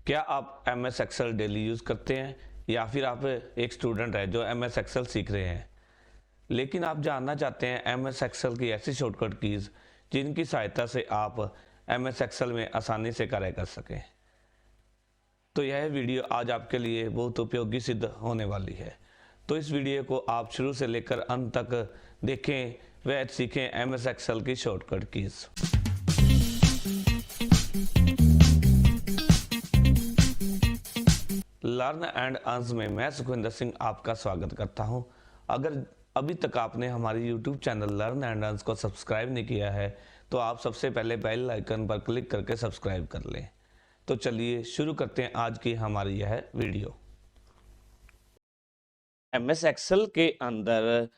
क्या आप M S Excel daily use करते हैं या फिर आप एक स्टूडेंट हैं जो एम एस एक्सेल सीख रहे हैं लेकिन आप जानना चाहते हैं एम एस एक्सेल की ऐसी शॉर्टकट कीज़ जिनकी सहायता से आप एम एस एक्सेल में आसानी से कार्य कर सकें। तो यह वीडियो आज आपके लिए बहुत उपयोगी सिद्ध होने वाली है। तो इस वीडियो को आप शुरू से लेकर अंत तक देखें व सीखें एम एस एक्सेल की shortcut keys. Learn and earns में मैं सुखविंदर सिंह आपका स्वागत करता हूं। अगर अभी तक आपने हमारी YouTube channel learn and earns को सब्सक्राइब नहीं किया है तो आप सबसे पहले बेल आइकन पर क्लिक करके सब्सक्राइब कर लें। तो चलिए शुरू करते हैं आज की हमारी यह वीडियो। एम एस एक्सेल के अंदर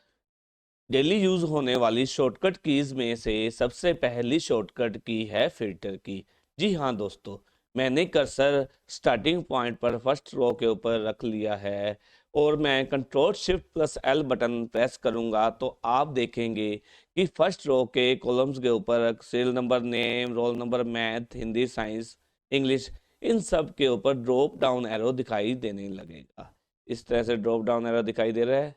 डेली यूज होने वाली शॉर्टकट कीज में से सबसे पहली शॉर्टकट की है फिल्टर की। जी हाँ दोस्तों, मैंने कर्सर स्टार्टिंग पॉइंट पर फर्स्ट रो के ऊपर रख लिया है और मैं control shift plus L button press करूंगा तो आप देखेंगे कि फर्स्ट रो के कॉलम्स के ऊपर serial number, name, roll number, math, Hindi, science, English, इन सब के ऊपर ड्रॉप डाउन एरो दिखाई देने लगेगा। इस तरह से ड्रॉप डाउन एरो दिखाई दे रहा है।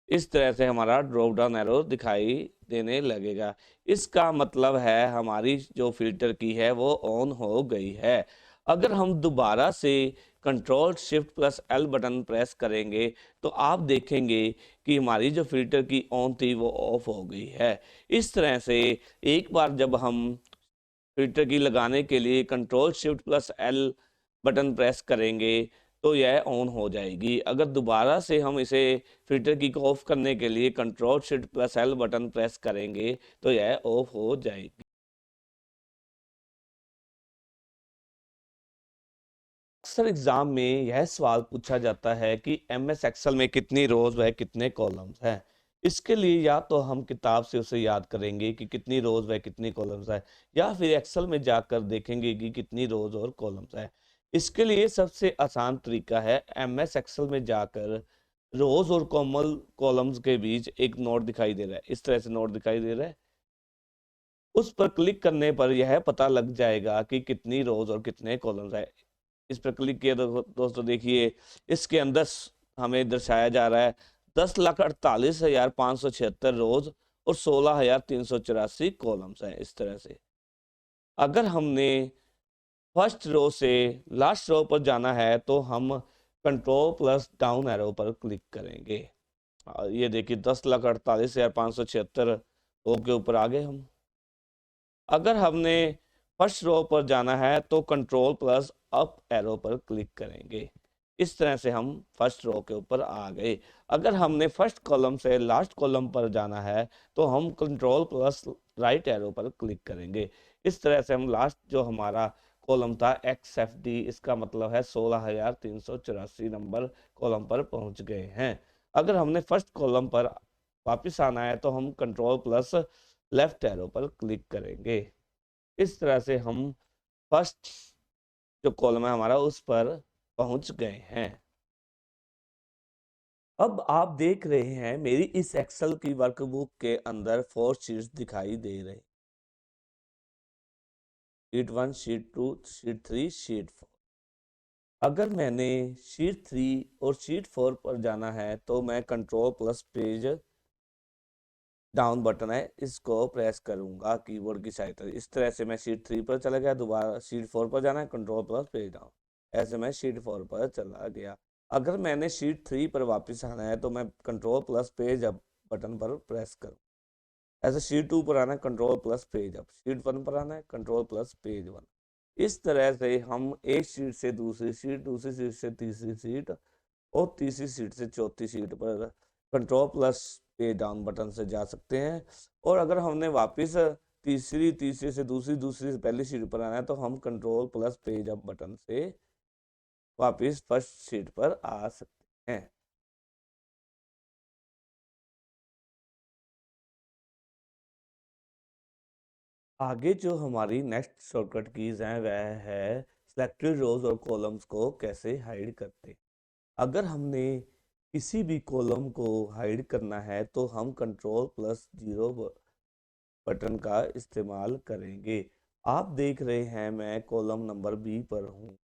इस तरह से हमारा ड्रॉप डाउन एरो दिखाई देने लगेगा। इसका मतलब है हमारी जो फिल्टर की है वो ऑन हो गई है। अगर हम दोबारा से control shift plus L button press करेंगे तो आप देखेंगे कि हमारी जो फिल्टर की ऑन थी वो ऑफ हो गई है। इस तरह से एक बार जब हम फिल्टर की लगाने के लिए control shift plus L button press करेंगे तो यह ऑन हो जाएगी। अगर दोबारा से हम इसे फिल्टर की को ऑफ करने के लिए control shift plus L button press करेंगे तो यह ऑफ हो जाएगी। अक्सर एग्जाम में यह सवाल पूछा जाता है कि एम एस एक्सेल में कितनी रोज व कितने कॉलम्स हैं। इसके लिए या तो हम किताब से उसे याद करेंगे कि कितनी रोज व कितनी कॉलम्स है, या फिर एक्सेल में जाकर देखेंगे कि कितनी रोज और कॉलम्स है। इसके लिए सबसे आसान तरीका है एम एस एक्सेल में जाकर रोज और कॉलम्स के बीच एक नोट दिखाई दे रहा है, इस तरह से नोट दिखाई दे रहा है। उस पर क्लिक करने पर यह पता लग जाएगा कि कितनी रोज और कितने कॉलम्स है। इस पर क्लिक किया तो दोस्तों देखिए इसके अंदर हमें दर्शाया जा रहा है 10,48,576 रोज और 16,384 कॉलम्स हैं। इस तरह से अगर हमने फर्स्ट रो से लास्ट रो पर जाना है तो हम कंट्रोल प्लस डाउन एरो पर क्लिक करेंगे। ये देखिए 10,48,576 रो के ऊपर आ गए हम। अगर हमने फर्स्ट रो पर जाना है तो कंट्रोल प्लस अप एरो पर क्लिक करेंगे। इस तरह से हम फर्स्ट रो के ऊपर आ गए। अगर हमने फर्स्ट कॉलम से लास्ट कॉलम पर जाना है तो हम कंट्रोल प्लस राइट एरो पर क्लिक करेंगे। इस तरह से हम लास्ट जो हमारा कॉलम था एक्स एफ डी, इसका मतलब है 16,384 नंबर कॉलम पर पहुंच गए हैं। अगर हमने फर्स्ट कॉलम पर वापस आना है तो हम कंट्रोल प्लस लेफ्ट एरो पर क्लिक करेंगे। इस तरह से हम फर्स्ट जो कॉलम है हमारा उस पर पहुंच गए हैं। अब आप देख रहे हैं मेरी इस एक्सेल की वर्कबुक के अंदर 4 शीट्स दिखाई दे रहे, शीट 1, शीट 2, शीट 3, शीट 4। अगर मैंने शीट 3 और शीट 4 पर जाना है तो मैं control plus page down button है इसको प्रेस करूंगा कीबोर्ड की सहायता से। इस तरह से मैं शीट 3 पर चला गया, दोबारा शीट 4 पर जाना है कंट्रोल प्लस पेज डाउन, ऐसे मैं शीट 4 पर चला गया। अगर मैंने शीट 3 पर वापस आना है तो मैं control plus page up button पर प्रेस करूँ। ऐसे शीट 2 पर आना है control plus page up, sheet 1 पर आना है कंट्रोल प्लस पेज 1। इस तरह से हम एक शीट से दूसरी शीट, दूसरी शीट से तीसरी शीट और तीसरी सीट से चौथी सीट पर कंट्रोल प्लस पे डाउन बटन से जा सकते हैं। और अगर हमने वापस तीसरी से दूसरी से पहली सीट पर आना है तो हम control plus page up button से वापस फर्स्ट सीट पर आ सकते हैं। आगे जो हमारी नेक्स्ट शॉर्टकट कीज हैं वह है सिलेक्टेड रोज और कॉलम्स को कैसे हाइड करते। अगर हमने किसी भी कॉलम को हाइड करना है तो हम कंट्रोल प्लस 0 बटन का इस्तेमाल करेंगे। आप देख रहे हैं मैं कॉलम नंबर बी पर हूँ।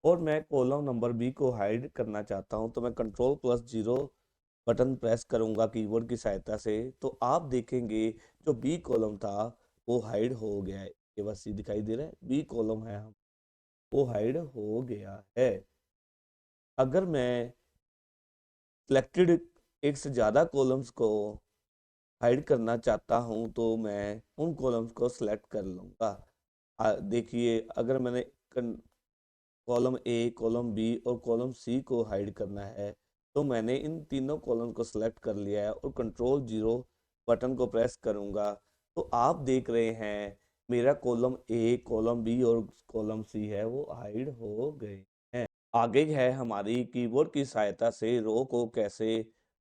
और मैं कॉलम नंबर बी को हाइड करना चाहता हूं, तो मैं कंट्रोल+0 बटन प्रेस करूंगा कीबोर्ड की सहायता से। तो आप देखेंगे जो बी कॉलम था वो हाइड हो गया है। ये बस ये दिखाई दे रहा है, बी कॉलम है हम वो हाइड हो गया है। अगर मैं सिलेक्टेड एक से ज़्यादा कॉलम्स को हाइड करना चाहता हूं तो मैं उन कॉलम्स को सिलेक्ट कर लूँगा। देखिए, अगर मैंने कॉलम ए, कॉलम बी और कॉलम सी को हाइड करना है तो मैंने इन तीनों कॉलम को सिलेक्ट कर लिया है और कंट्रोल 0 बटन को प्रेस करूँगा। तो आप देख रहे हैं मेरा कॉलम ए, कॉलम बी और कॉलम सी है वो हाइड हो गए हैं। आगे है हमारी कीबोर्ड की सहायता से रो को कैसे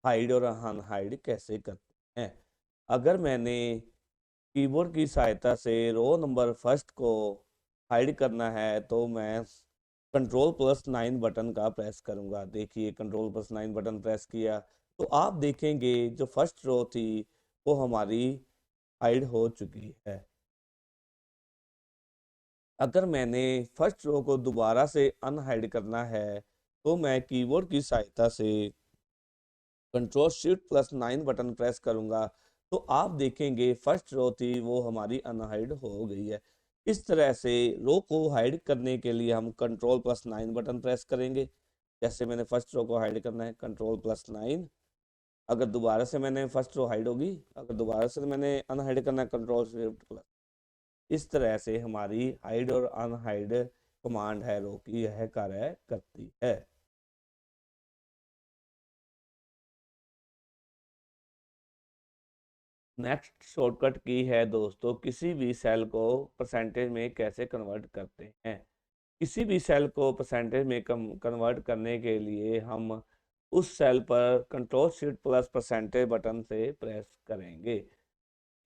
हाइड और अनहाइड कैसे करते हैं। अगर मैंने कीबोर्ड की सहायता से रो नंबर फर्स्ट को हाइड करना है तो मैं कंट्रोल+9 बटन का प्रेस करूंगा। देखिए, कंट्रोल+9 बटन प्रेस किया तो आप देखेंगे जो फर्स्ट रो थी वो हमारी हाइड हो चुकी है। अगर मैंने फर्स्ट रो को दोबारा से अनहाइड करना है तो मैं कीबोर्ड की सहायता से कंट्रोल+9 बटन प्रेस करूंगा तो आप देखेंगे फर्स्ट रो थी वो हमारी अनहाइड हो गई है। इस तरह से रो को हाइड करने के लिए हम कंट्रोल+9 बटन प्रेस करेंगे। जैसे मैंने फर्स्ट रो को हाइड करना है कंट्रोल+9, अगर दोबारा से मैंने फर्स्ट रो हाइड होगी, अगर दोबारा से मैंने अनहाइड करना है कंट्रोल+। इस तरह से हमारी हाइड और अनहाइड कमांड है रो की यह कार्य करती है। नेक्स्ट शॉर्टकट की है दोस्तों, किसी भी सेल को परसेंटेज में कैसे कन्वर्ट करते हैं। किसी भी सेल को परसेंटेज में कन्वर्ट करने के लिए हम उस सेल पर कंट्रोल+परसेंटेज बटन से प्रेस करेंगे।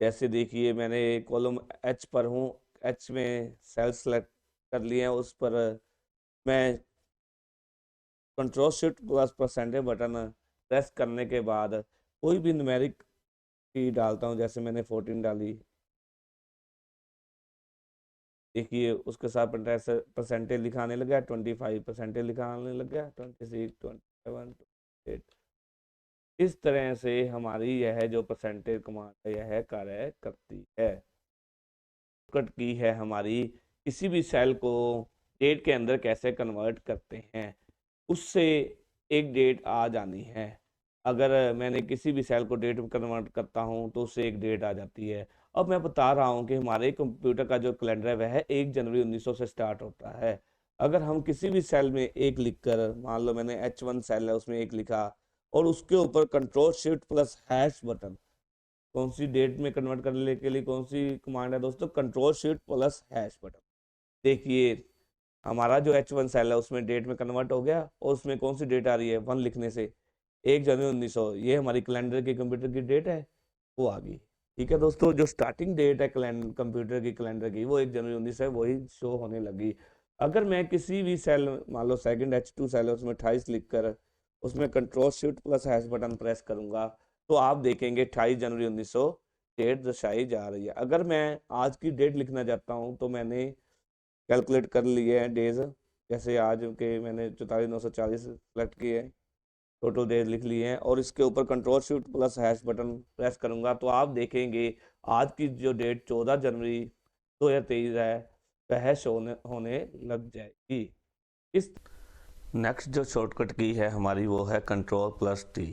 जैसे देखिए, मैंने कॉलम एच पर हूँ, एच में सेल सेलेक्ट कर लिए हैं, उस पर मैं कंट्रोल+परसेंटेज बटन प्रेस करने के बाद कोई भी न्यूमेरिक की डालता हूँ। जैसे मैंने 14 डाली, देखिए उसके साथ परसेंटेज लिखाने लग गया, 25% लिखाने लग गया, 26, 27, 28। इस तरह से हमारी यह जो परसेंटेज कमांड है यह कार्य करती है। कट की है हमारी किसी भी सेल को डेट के अंदर कैसे कन्वर्ट करते हैं, उससे एक डेट आ जानी है। अगर मैंने किसी भी सेल को डेट में कन्वर्ट करता हूं तो उससे एक डेट आ जाती है। अब मैं बता रहा हूं कि हमारे कंप्यूटर का जो कैलेंडर है वह 1 जनवरी 1900 से स्टार्ट होता है। अगर हम किसी भी सेल में एक लिखकर, मान लो मैंने H1 सेल है उसमें एक लिखा और उसके ऊपर कंट्रोल+## बटन, कौन सी डेट में कन्वर्ट करने के लिए कौन सी कमांड है दोस्तों, कंट्रोल+## बटन। देखिए, हमारा जो H1 सेल है उसमें डेट में कन्वर्ट हो गया और उसमें कौन सी डेट आ रही है 1 लिखने से, 1 जनवरी 1900, ये हमारी कैलेंडर की कंप्यूटर की डेट है वो आ गई। ठीक है दोस्तों, जो स्टार्टिंग डेट है कंप्यूटर की कैलेंडर की वो 1 जनवरी 1900 है, वही शो होने लगी। अगर मैं किसी भी सेल, मान लो सेकंड H2 सेल है उसमें 28 लिखकर उसमें कंट्रोल+## बटन प्रेस करूंगा तो आप देखेंगे 28 जनवरी 1900 डेट दर्शाई जा रही है। अगर मैं आज की डेट लिखना चाहता हूँ तो मैंने कैलकुलेट कर लिए हैं डेज, जैसे आज के मैंने 44,940 सेलेक्ट किए हैं, टोटल डेज लिख लिए हैं और इसके ऊपर कंट्रोल+# बटन प्रेस करूंगा तो आप देखेंगे आज की जो डेट 14 जनवरी 2023 है वह शो होने लग जाएगी। इस नेक्स्ट जो शॉर्टकट की है हमारी वो है कंट्रोल+T,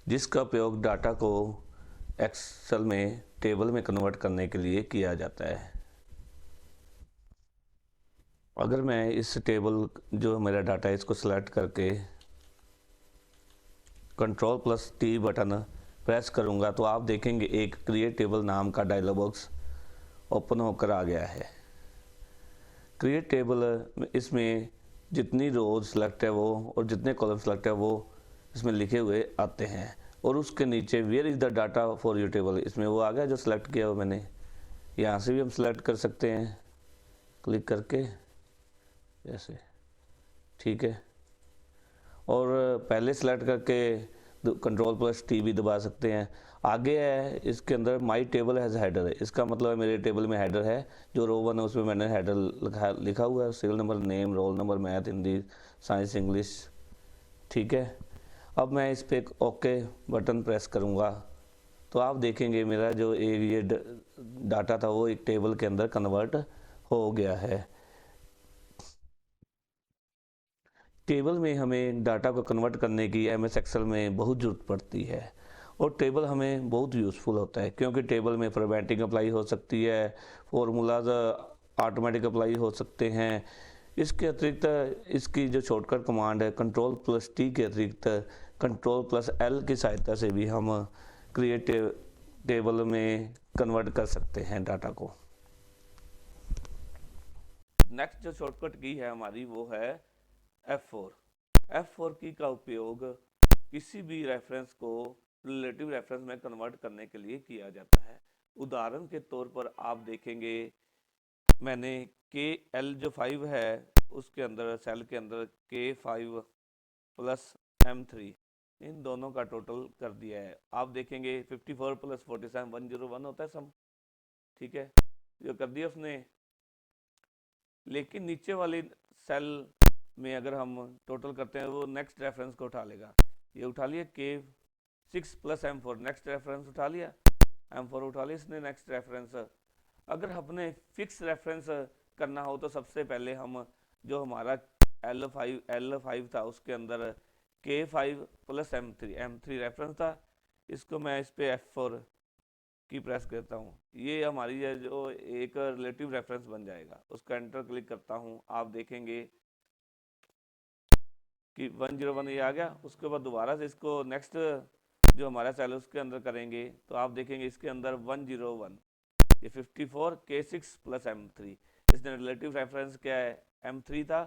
जिसका उपयोग डाटा को एक्सेल में टेबल में कन्वर्ट करने के लिए किया जाता है। अगर मैं इस टेबल जो मेरा डाटा है इसको सेलेक्ट करके कंट्रोल+T बटन प्रेस करूंगा तो आप देखेंगे एक क्रिएट टेबल नाम का डायलॉग बॉक्स ओपन होकर आ गया है। क्रिएट टेबल, इसमें जितनी रोज सेलेक्ट है वो और जितने कॉलम सेलेक्ट है वो इसमें लिखे हुए आते हैं और उसके नीचे where is the data for your table, इसमें वो आ गया जो सिलेक्ट किया हुआ मैंने। यहाँ से भी हम सिलेक्ट कर सकते हैं क्लिक करके जैसे, ठीक है। और पहले सेलेक्ट करके कंट्रोल प्लस टी भी दबा सकते हैं। आगे है इसके अंदर माई टेबल हैज़ हेडर है, इसका मतलब है मेरे टेबल में हेडर है, जो रो 1 है उसमें मैंने हेडर लिखा हुआ है, serial number, name, roll number, math, Hindi, science, English. ठीक है, अब मैं इस पर ओके बटन प्रेस करूँगा तो आप देखेंगे मेरा जो ये डाटा था वो एक टेबल के अंदर कन्वर्ट हो गया है। टेबल में हमें डाटा को कन्वर्ट करने की एमएस एक्सेल में बहुत ज़रूरत पड़ती है, और टेबल हमें बहुत यूज़फुल होता है क्योंकि टेबल में फॉर्मेटिंग अप्लाई हो सकती है, फार्मूलाज ऑटोमेटिक अप्लाई हो सकते हैं। इसके अतिरिक्त इसकी जो शॉर्टकट कमांड है कंट्रोल प्लस टी के अतिरिक्त कंट्रोल प्लस एल की सहायता से भी हम क्रिएट टेबल में कन्वर्ट कर सकते हैं डाटा को। नेक्स्ट जो शॉर्टकट की है हमारी वो है F4 की का उपयोग किसी भी रेफरेंस को रिलेटिव रेफरेंस में कन्वर्ट करने के लिए किया जाता है। उदाहरण के तौर पर आप देखेंगे मैंने KL जो 5 है उसके अंदर सेल के अंदर K5 प्लस M3 इन दोनों का टोटल कर दिया है। आप देखेंगे 54 प्लस 47 101 होता है सम, ठीक है, जो कर दिया उसने। लेकिन नीचे वाली सेल में अगर हम टोटल करते हैं वो नेक्स्ट रेफरेंस को उठा लेगा। ये उठा लिया K6 plus M4, next reference उठा लिया, M4 उठा लिया इसने नेक्स्ट रेफरेंस। अगर हमने फिक्स रेफरेंस करना हो तो सबसे पहले हम जो हमारा L5 था उसके अंदर K5 प्लस M3 रेफरेंस था, इसको मैं इस पे F4 की प्रेस करता हूँ, ये हमारी जो एक रिलेटिव रेफरेंस बन जाएगा। उसका एंटर क्लिक करता हूँ, आप देखेंगे कि 101 ये आ गया। उसके बाद दोबारा से इसको नेक्स्ट जो हमारा सेल है उसके अंदर करेंगे तो आप देखेंगे इसके अंदर 101 ये 54 K6 प्लस M3, इसने रिलेटिव रेफरेंस क्या है M3 था,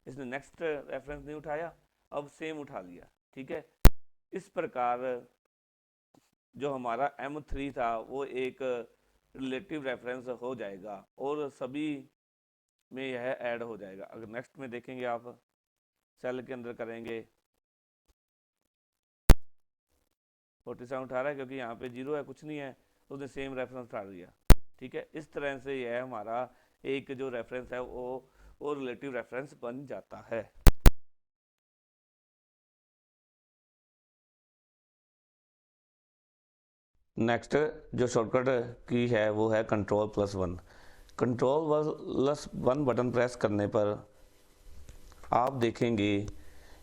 इसने नेक्स्ट रेफरेंस नहीं उठाया, अब सेम उठा लिया। ठीक है, इस प्रकार जो हमारा M3 था वो एक रिलेटिव रेफरेंस हो जाएगा और सभी में यह ऐड हो जाएगा। अगर नेक्स्ट में देखेंगे आप सेल के अंदर करेंगे 47 उठा रहा है क्योंकि यहाँ पे 0 है, कुछ नहीं है, उसने सेम रेफरेंस उठा लिया। ठीक है, इस तरह से यह हमारा एक जो रेफरेंस है वो रिलेटिव रेफरेंस बन जाता है। नेक्स्ट जो शॉर्टकट की है वो है control plus 1। Control plus 1 button press करने पर आप देखेंगे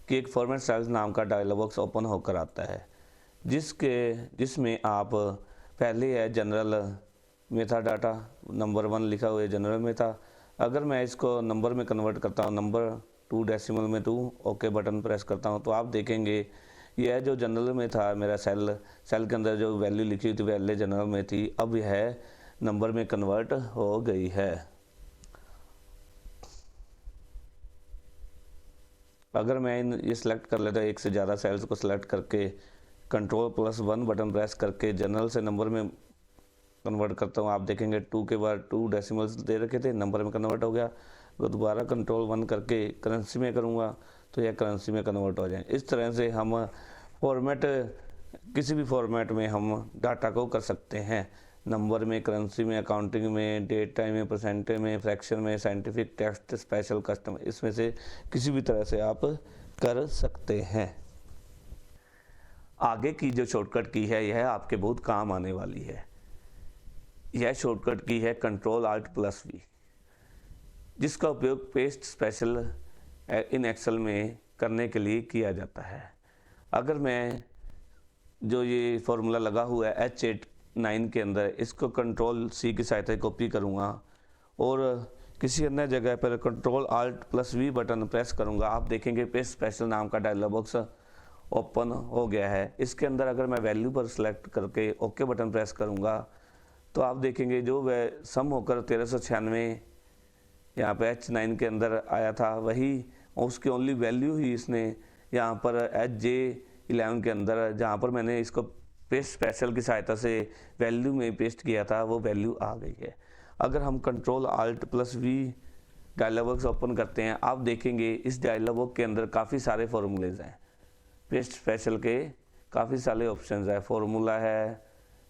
कि एक फॉर्मेट सेल्स नाम का डायलॉग बॉक्स ओपन होकर आता है, जिसमें आप पहले है जनरल में था डाटा, नंबर 1 लिखा हुआ है जनरल में था। अगर मैं इसको नंबर में कन्वर्ट करता हूँ, नंबर 2 डेसिमल में 2, ओके बटन प्रेस करता हूँ तो आप देखेंगे यह जो जनरल में था मेरा सेल के अंदर जो वैल्यू लिखी हुई थी पहले जनरल में थी, अब यह नंबर में कन्वर्ट हो गई है। अगर मैं ये सिलेक्ट कर लेता, एक से ज़्यादा सेल्स को सिलेक्ट करके कंट्रोल प्लस 1 बटन प्रेस करके जनरल से नंबर में कन्वर्ट करता हूँ, आप देखेंगे 2 के बाद 2 डेसिमल्स दे रखे थे, नंबर में कन्वर्ट हो गया। तो दोबारा कंट्रोल 1 करके करेंसी में करूँगा तो यह करेंसी में कन्वर्ट हो जाए। इस तरह से हम फॉर्मेट किसी भी फॉर्मेट में हम डाटा को कर सकते हैं, नंबर में, करेंसी में, अकाउंटिंग में, डेट टाइम में, परसेंटेज में, फ्रैक्शन में, साइंटिफिक, टेक्स्ट, स्पेशल, कस्टम, इसमें से किसी भी तरह से आप कर सकते हैं। आगे की जो शॉर्टकट की है यह आपके बहुत काम आने वाली है। यह शॉर्टकट की है कंट्रोल आल्ट प्लस वी, जिसका उपयोग पेस्ट स्पेशल इन एक्सेल में करने के लिए किया जाता है। अगर मैं जो ये फॉर्मूला लगा हुआ है H89 के अंदर, इसको कंट्रोल सी की सहायता से कॉपी करूँगा और किसी अन्य जगह पर control alt plus V button press करूँगा, आप देखेंगे पेस्ट स्पेशल नाम का डायलॉग बॉक्स ओपन हो गया है। इसके अंदर अगर मैं वैल्यू पर सिलेक्ट करके ओके बटन प्रेस करूँगा तो आप देखेंगे जो वह सम होकर 1396 यहाँ पे H9 के अंदर आया था वही, उसकी ओनली वैल्यू ही इसने यहाँ पर HJ11 के अंदर, जहाँ पर मैंने इसको पेस्ट स्पेशल की सहायता से वैल्यू में पेस्ट किया था, वो वैल्यू आ गई है। अगर हम control alt plus V dialog box open करते हैं, आप देखेंगे इस डायलॉग बॉक्स के अंदर काफ़ी सारे फॉर्मूलेज हैं पेस्ट स्पेशल के काफ़ी सारे ऑप्शंस है, फॉर्मूला है,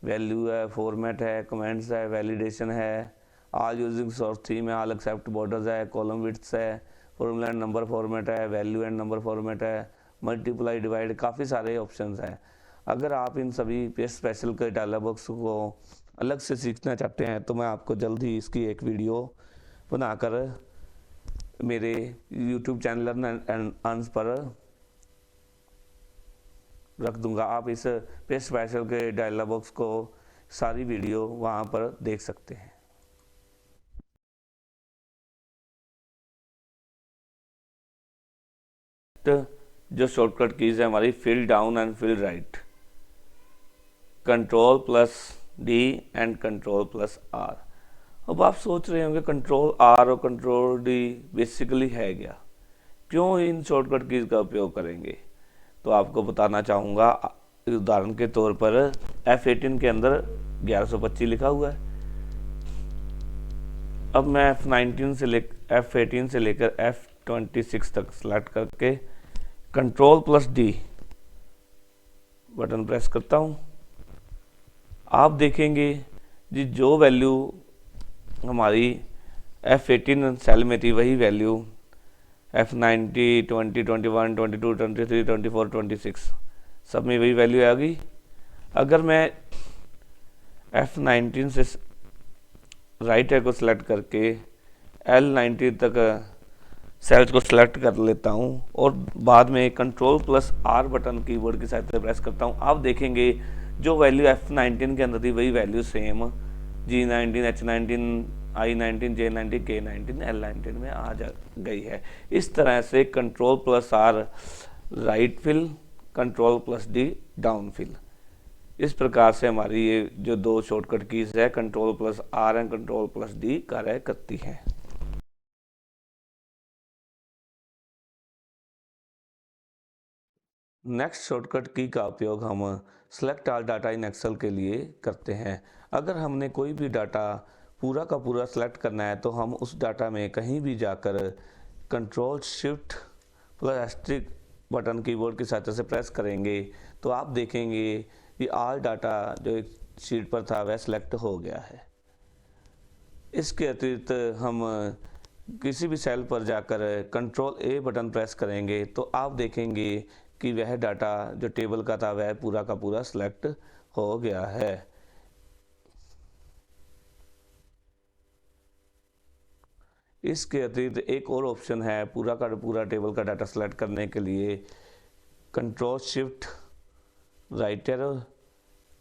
वैल्यू है, फॉर्मेट है, कमेंट्स है, वैलिडेशन है, ऑल यूजिंग सोर्स थीम है, ऑल एक्सेप्ट बॉर्डर्स है, कॉलम विड्थ है, फॉर्मूला एंड नंबर फॉर्मेट है, वैल्यू एंड नंबर फॉर्मेट है, मल्टीप्लाई डिवाइड, काफ़ी सारे ऑप्शंस हैं। अगर आप इन सभी पेस्ट स्पेशल के डायलॉग बॉक्स को अलग से सीखना चाहते हैं तो मैं आपको जल्द ही इसकी एक वीडियो बनाकर मेरे YouTube चैनल लर्न अर्न्स पर रख दूंगा। आप इस पेस्ट स्पेशल के डायलॉग बॉक्स को सारी वीडियो वहां पर देख सकते हैं। जो शॉर्टकट कीज है हमारी, fill down and fill right, control plus D and control plus R. अब आप सोच रहे होंगे कंट्रोल आर और कंट्रोल डी बेसिकली है क्या, क्यों इन शॉर्टकट कीज का उपयोग करेंगे? तो आपको बताना चाहूँगा। उदाहरण के तौर पर F18 के अंदर 1125 लिखा हुआ है। अब मैं F18 से लेकर F26 तक सेलेक्ट करके control plus D button press करता हूँ। आप देखेंगे जी जो वैल्यू हमारी F18 सेल में थी वही वैल्यू F90, 20, 21, 22, 23, 24, 26 सब में वही वैल्यू आ गई। अगर मैं F19 से राइट है को सिलेक्ट करके L90 तक सेल्स को सिलेक्ट कर लेता हूं और बाद में control plus are button keyboard की सहायता से प्रेस करता हूं, आप देखेंगे जो वैल्यू F19 के अंदर थी वही value same G19, H19, I19, J19, K19, L19 में आ जा गई है। इस तरह से control plus R right fill, control plus D down fill, इस प्रकार से हमारी ये जो दो शॉर्टकट कीज है control plus R and control plus D कार्य करती हैं। नेक्स्ट शॉर्टकट की का उपयोग हम select all data in Excel के लिए करते हैं। अगर हमने कोई भी डाटा पूरा का पूरा सेलेक्ट करना है तो हम उस डाटा में कहीं भी जाकर control shift plus asterisk button keyboard की सहायता से प्रेस करेंगे तो आप देखेंगे कि ऑल डाटा जो एक शीट पर था वह सिलेक्ट हो गया है। इसके अतिरिक्त हम किसी भी सेल पर जाकर कंट्रोल ए बटन प्रेस करेंगे तो आप देखेंगे कि वह डाटा जो टेबल का था वह पूरा का पूरा सिलेक्ट हो गया है। इसके अतिरिक्त एक और ऑप्शन है पूरा का पूरा टेबल का डाटा सेलेक्ट करने के लिए, control shift right arrow,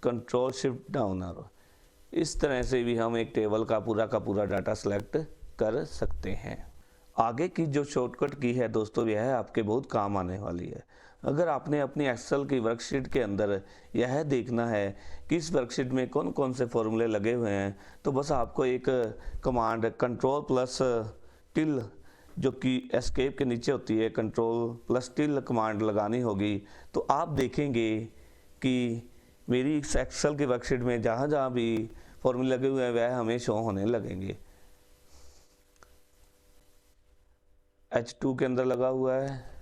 control shift down arrow. इस तरह से भी हम एक टेबल का पूरा डाटा सेलेक्ट कर सकते हैं। आगे की जो शॉर्टकट की है दोस्तों यह आपके बहुत काम आने वाली है। अगर आपने अपनी एक्सेल की वर्कशीट के अंदर यह देखना है कि इस वर्कशीट में कौन कौन से फॉर्मूले लगे हुए हैं तो बस आपको एक कमांड कंट्रोल प्लस टिल जो कि एस्केप के नीचे होती है, कंट्रोल प्लस टिल कमांड लगानी होगी। तो आप देखेंगे कि मेरी इस एक्सेल की वर्कशीट में जहाँ जहाँ भी फॉर्मूले लगे हुए हैं वह हमें शो होने लगेंगे। H2 के अंदर लगा हुआ है,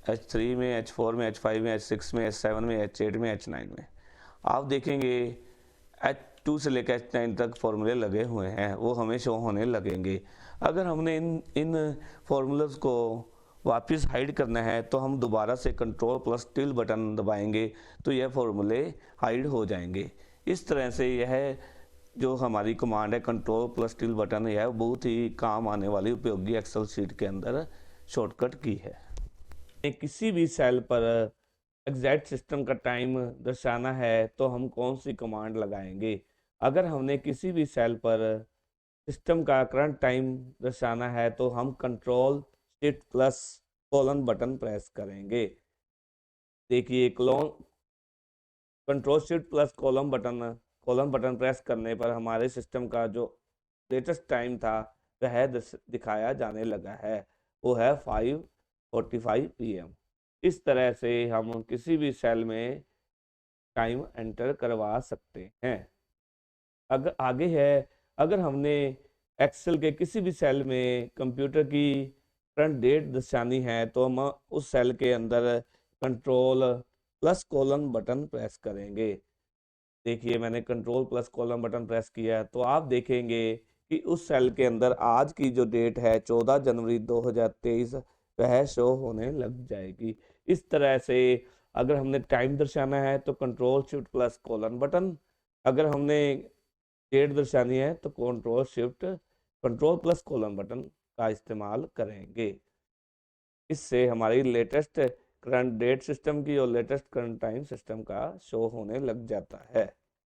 H3 में, H4 में, H5 में, H6 में, H7 में, H8 में, H9 में। आप देखेंगे H2 से लेकर H9 तक फॉर्मूले लगे हुए हैं, वो हमें शो होने लगेंगे। अगर हमने इन फॉर्मूलाज को वापस हाइड करना है तो हम दोबारा से कंट्रोल प्लस टिल बटन दबाएंगे तो यह फॉर्मूले हाइड हो जाएंगे। इस तरह से यह जो हमारी कमांड है कंट्रोल प्लस टिल बटन, यह बहुत ही काम आने वाली उपयोगी एक्सेल शीट के अंदर शॉर्टकट की है। किसी भी सेल पर एग्जैक्ट सिस्टम का टाइम दर्शाना है तो हम कौन सी कमांड लगाएंगे? अगर हमने किसी भी सेल पर सिस्टम का करंट टाइम दर्शाना है तो हम control shift plus colon button press करेंगे। देखिए control shift plus colon button press करने पर हमारे सिस्टम का जो लेटेस्ट टाइम था वह दिखाया जाने लगा है, वो है 5:45 PM। इस तरह से हम किसी भी सेल में टाइम एंटर करवा सकते हैं। अगर आगे है, अगर हमने एक्सेल के किसी भी सेल में कंप्यूटर की करंट डेट दर्शानी है तो हम उस सेल के अंदर control plus colon button press करेंगे। देखिए मैंने control plus column button press किया है तो आप देखेंगे कि उस सेल के अंदर आज की जो डेट है 14 जनवरी 2023 वह शो होने लग जाएगी। इस तरह से अगर हमने टाइम दर्शाना है तो control shift plus colon button, अगर हमने डेट दर्शानी है तो कंट्रोल प्लस कॉलन बटन का इस्तेमाल करेंगे। इससे हमारी लेटेस्ट करंट डेट सिस्टम की और लेटेस्ट करंट टाइम सिस्टम का शो होने लग जाता है।